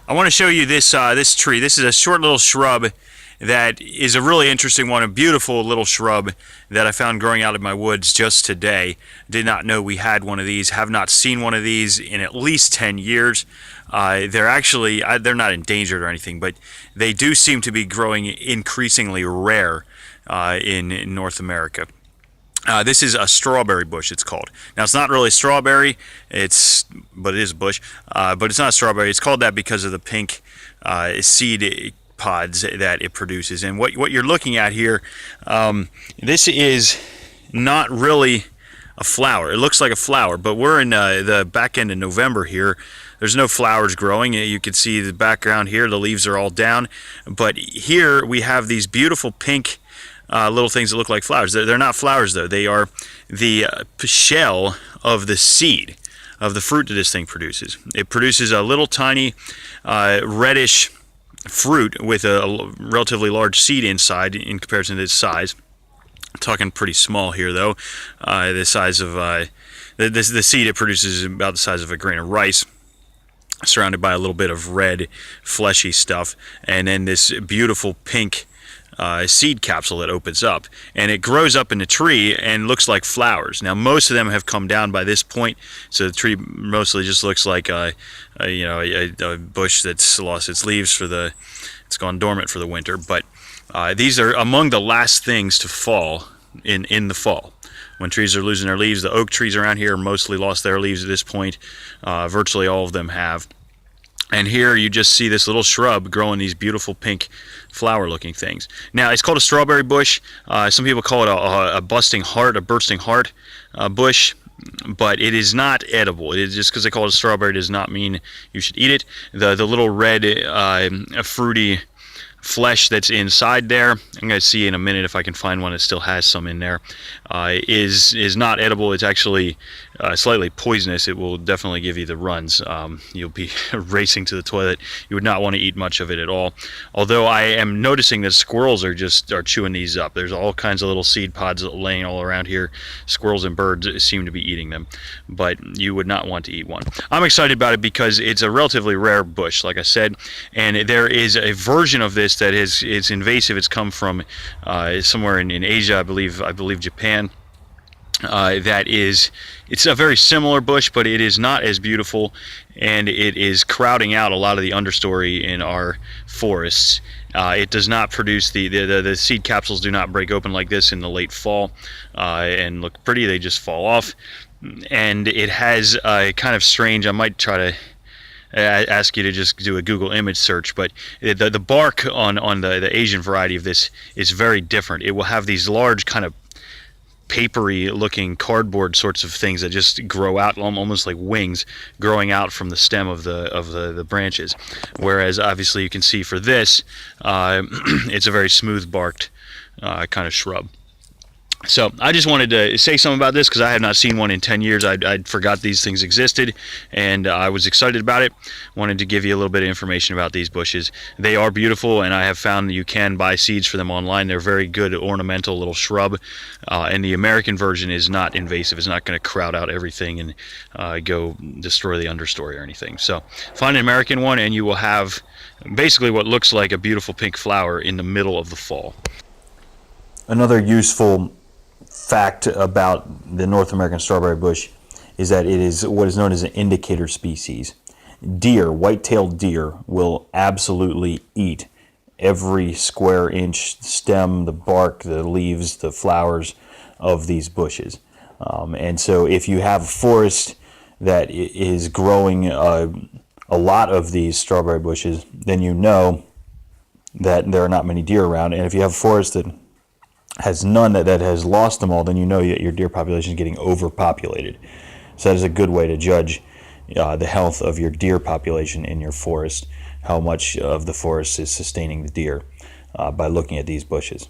I want to show you this tree. This is a short little shrub that is a really interesting one, a beautiful little shrub that I found growing out in my woods just today. Did not know we had one of these, have not seen one of these in at least 10 years. They're not endangered or anything, but they do seem to be growing increasingly rare in North America. This is a strawberry bush, it's called. Now, it's not really strawberry, but it is a bush, but it's not a strawberry. It's called that because of the pink seed pods that it produces. And what you're looking at here, this is not really a flower. It looks like a flower, but we're in the back end of November here. There's no flowers growing. You can see the background here. The leaves are all down. But here we have these beautiful pink little things that look like flowers. They're not flowers, though. They are the shell of the seed of the fruit that this thing produces. It produces a little tiny reddish fruit with a relatively large seed inside in comparison to its size. I'm talking pretty small here, though. The size of the seed it produces is about the size of a grain of rice, surrounded by a little bit of red, fleshy stuff, and then this beautiful pink seed capsule that opens up, and it grows up in the tree and looks like flowers. Now, most of them have come down by this point, so the tree mostly just looks like a bush that's lost its leaves it's gone dormant for the winter. But these are among the last things to fall in the fall. When trees are losing their leaves, the oak trees around here mostly lost their leaves at this point. Virtually all of them have. And here you just see this little shrub growing these beautiful pink flower-looking things. Now, it's called a strawberry bush. Some people call it a bursting heart bush, but it is not edible. It is just because they call it a strawberry does not mean you should eat it. The little red, fruity flesh that's inside there, I'm going to see in a minute if I can find one that still has some in there, is not edible. It's actually slightly poisonous. It will definitely give you the runs. You'll be racing to the toilet. You would not want to eat much of it at all. Although I am noticing that squirrels are chewing these up. There's all kinds of little seed pods laying all around here. Squirrels and birds seem to be eating them, but you would not want to eat one. I'm excited about it because it's a relatively rare bush, like I said, and there is a version of this that it's invasive. It's come from somewhere in Asia, I believe Japan. It's a very similar bush, but it is not as beautiful, and it is crowding out a lot of the understory in our forests. It does not produce the seed capsules do not break open like this in the late fall and look pretty. They just fall off, and it has a kind of strange. I might try to ask you to just do a Google image search, but the bark on the Asian variety of this is very different. It will have these large kind of papery looking cardboard sorts of things that just grow out almost like wings growing out from the stem of the branches, whereas obviously you can see for this it's a very smooth barked kind of shrub. So I just wanted to say something about this because I have not seen one in 10 years. I forgot these things existed, and I was excited about it. Wanted to give you a little bit of information about these bushes. They are beautiful, and I have found that you can buy seeds for them online. They're very good ornamental little shrub, and the American version is not invasive. It's not going to crowd out everything and go destroy the understory or anything. So find an American one, and you will have basically what looks like a beautiful pink flower in the middle of the fall. Another useful fact about the North American strawberry bush is that it is what is known as an indicator species. Deer, white-tailed deer, will absolutely eat every square inch stem, the bark, the leaves, the flowers of these bushes. And so if you have a forest that is growing a lot of these strawberry bushes, then you know that there are not many deer around. And if you have a forest that has none, that has lost them all, then you know that your deer population is getting overpopulated. So that is a good way to judge the health of your deer population in your forest, how much of the forest is sustaining the deer by looking at these bushes.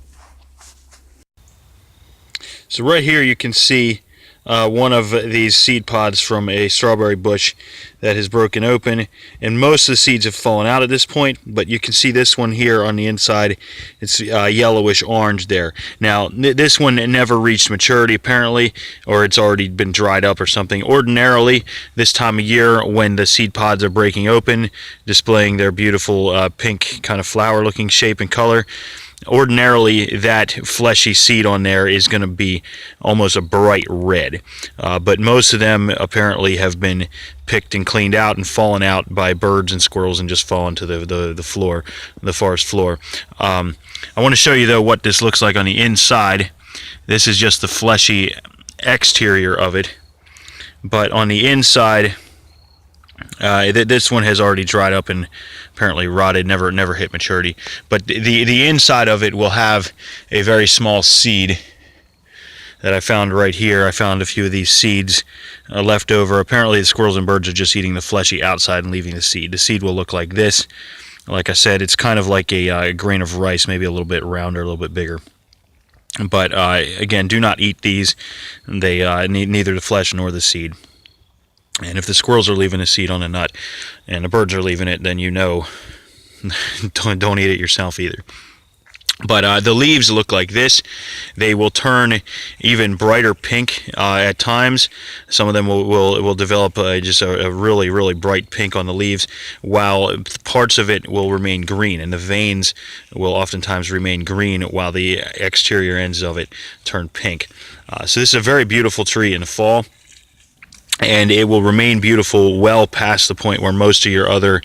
So right here you can see one of these seed pods from a strawberry bush that has broken open, and most of the seeds have fallen out at this point, but you can see this one here on the inside. It's yellowish orange there. Now this one never reached maturity apparently, or it's already been dried up or something. Ordinarily this time of year, when the seed pods are breaking open, displaying their beautiful pink kind of flower looking shape and color, ordinarily that fleshy seed on there is going to be almost a bright red, but most of them apparently have been picked and cleaned out and fallen out by birds and squirrels and just fallen to the floor, the forest floor. I want to show you though what this looks like on the inside. This is just the fleshy exterior of it, but on the inside, this one has already dried up and apparently rotted, never hit maturity. But the inside of it will have a very small seed that I found right here. I found a few of these seeds left over. Apparently the squirrels and birds are just eating the fleshy outside and leaving the seed. The seed will look like this. Like I said, it's kind of like a grain of rice, maybe a little bit rounder, a little bit bigger. But again, do not eat these. They need neither the flesh nor the seed. And if the squirrels are leaving a seed on a nut and the birds are leaving it, then you know, don't eat it yourself either. But the leaves look like this. They will turn even brighter pink at times. Some of them will develop just a really bright pink on the leaves, while parts of it will remain green, and the veins will oftentimes remain green while the exterior ends of it turn pink. So this is a very beautiful tree in the fall, and it will remain beautiful well past the point where most of your other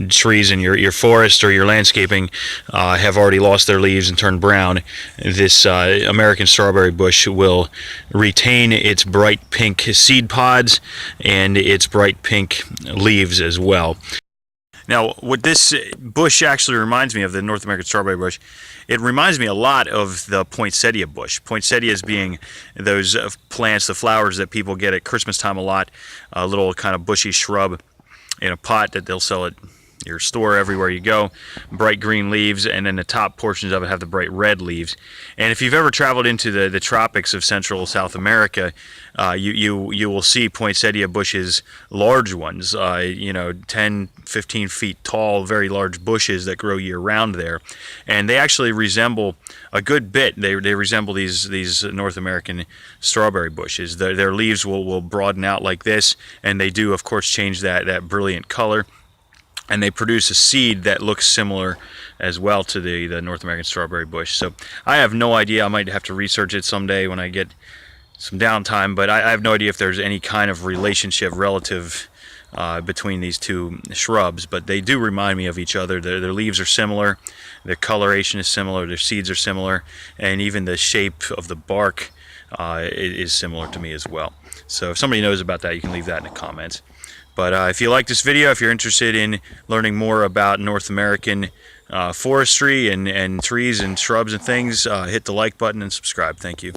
trees in your forest or your landscaping have already lost their leaves and turned brown. This American strawberry bush will retain its bright pink seed pods and its bright pink leaves as well. Now, what this bush actually reminds me of, the North American strawberry bush, it reminds me a lot of the poinsettia bush. Poinsettias being those plants, the flowers that people get at Christmas time a lot, a little kind of bushy shrub in a pot that they'll sell at your store everywhere you go. Bright green leaves, and then the top portions of it have the bright red leaves. And if you've ever traveled into the tropics of Central South America, you will see poinsettia bushes, large ones, 10, 15 feet tall, very large bushes that grow year-round there. And they actually resemble a good bit. They resemble these North American strawberry bushes. Their leaves will broaden out like this, and they do, of course, change that brilliant color. And they produce a seed that looks similar as well to the North American strawberry bush. So I have no idea. I might have to research it someday when I get some downtime, but I have no idea if there's any kind of relationship relative between these two shrubs, but they do remind me of each other. Their leaves are similar, their coloration is similar, their seeds are similar, and even the shape of the bark is similar to me as well. So if somebody knows about that, you can leave that in the comments. But if you like this video, if you're interested in learning more about North American forestry and trees and shrubs and things, hit the like button and subscribe. Thank you.